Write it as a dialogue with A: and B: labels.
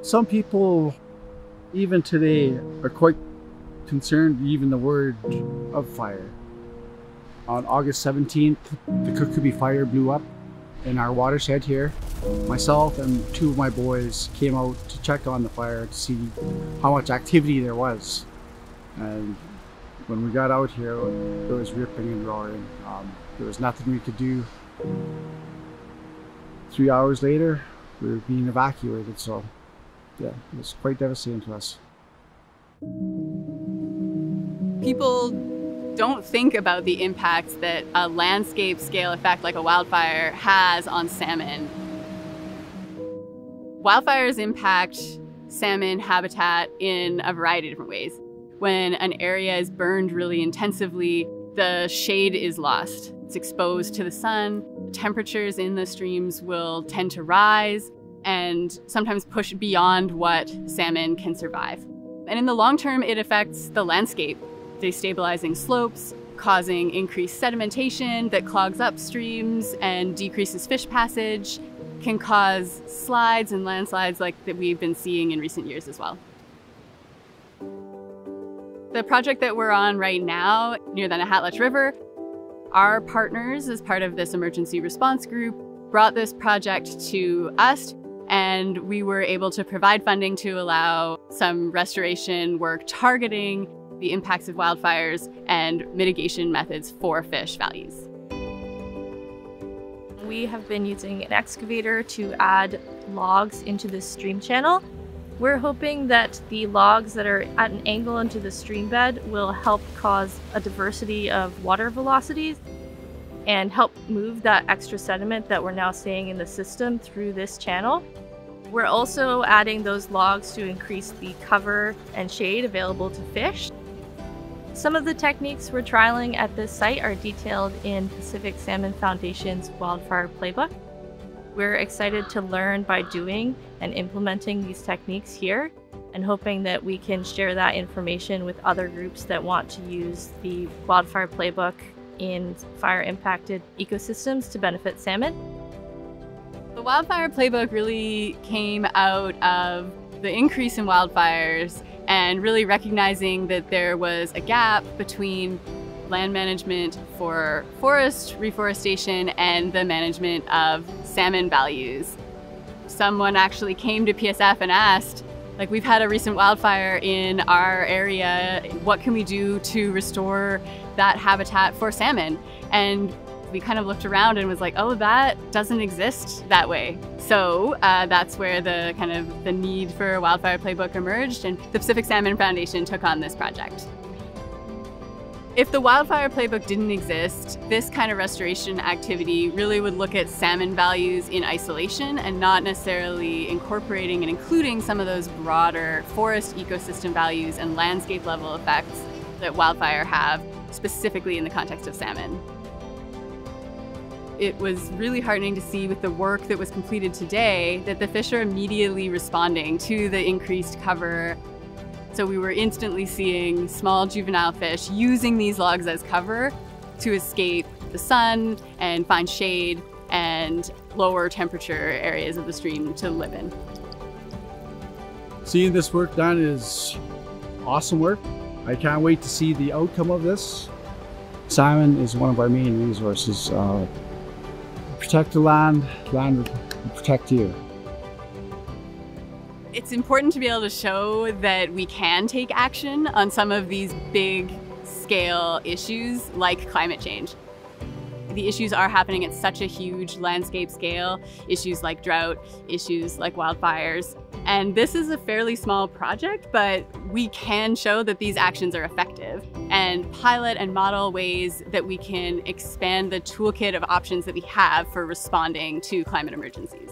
A: Some people, even today, are quite concerned even the word of fire. On August 17th, the Kukubee fire blew up in our watershed here. Myself and two of my boys came out to check on the fire to see how much activity there was. And when we got out here, it was ripping and roaring. There was nothing we could do. 3 hours later, we were being evacuated, so yeah, it was quite devastating to us.
B: People don't think about the impacts that a landscape scale effect like a wildfire has on salmon. Wildfires impact salmon habitat in a variety of different ways. When an area is burned really intensively, the shade is lost. It's exposed to the sun. Temperatures in the streams will tend to rise and sometimes push beyond what salmon can survive. And in the long term, it affects the landscape, destabilizing slopes, causing increased sedimentation that clogs up streams and decreases fish passage, can cause slides and landslides like that we've been seeing in recent years as well. The project that we're on right now near the Nahatlatch River, our partners as part of this emergency response group brought this project to us, and we were able to provide funding to allow some restoration work targeting the impacts of wildfires and mitigation methods for fish values.
C: We have been using an excavator to add logs into this stream channel. We're hoping that the logs that are at an angle into the stream bed will help cause a diversity of water velocities and help move that extra sediment that we're now seeing in the system through this channel. We're also adding those logs to increase the cover and shade available to fish. Some of the techniques we're trialing at this site are detailed in Pacific Salmon Foundation's Wildfire Playbook. We're excited to learn by doing and implementing these techniques here, and hoping that we can share that information with other groups that want to use the Wildfire Playbook in fire-impacted ecosystems to benefit salmon.
B: The Wildfire Playbook really came out of the increase in wildfires and really recognizing that there was a gap between land management for forest reforestation and the management of salmon values. Someone actually came to PSF and asked, like, we've had a recent wildfire in our area, what can we do to restore that habitat for salmon? And we kind of looked around and was like, oh, that doesn't exist that way. So that's where the need for a Wildfire Playbook emerged, and the Pacific Salmon Foundation took on this project. If the Wildfire Playbook didn't exist, this kind of restoration activity really would look at salmon values in isolation and not necessarily incorporating and including some of those broader forest ecosystem values and landscape level effects that wildfire have, specifically in the context of salmon. It was really heartening to see with the work that was completed today that the fish are immediately responding to the increased cover. So we were instantly seeing small juvenile fish using these logs as cover to escape the sun and find shade and lower temperature areas of the stream to live in.
A: Seeing this work done is awesome work. I can't wait to see the outcome of this. Salmon is one of our main resources. Protect the land, land will protect you.
B: It's important to be able to show that we can take action on some of these big scale issues like climate change. The issues are happening at such a huge landscape scale, issues like drought, issues like wildfires. And this is a fairly small project, but we can show that these actions are effective and pilot and model ways that we can expand the toolkit of options that we have for responding to climate emergencies.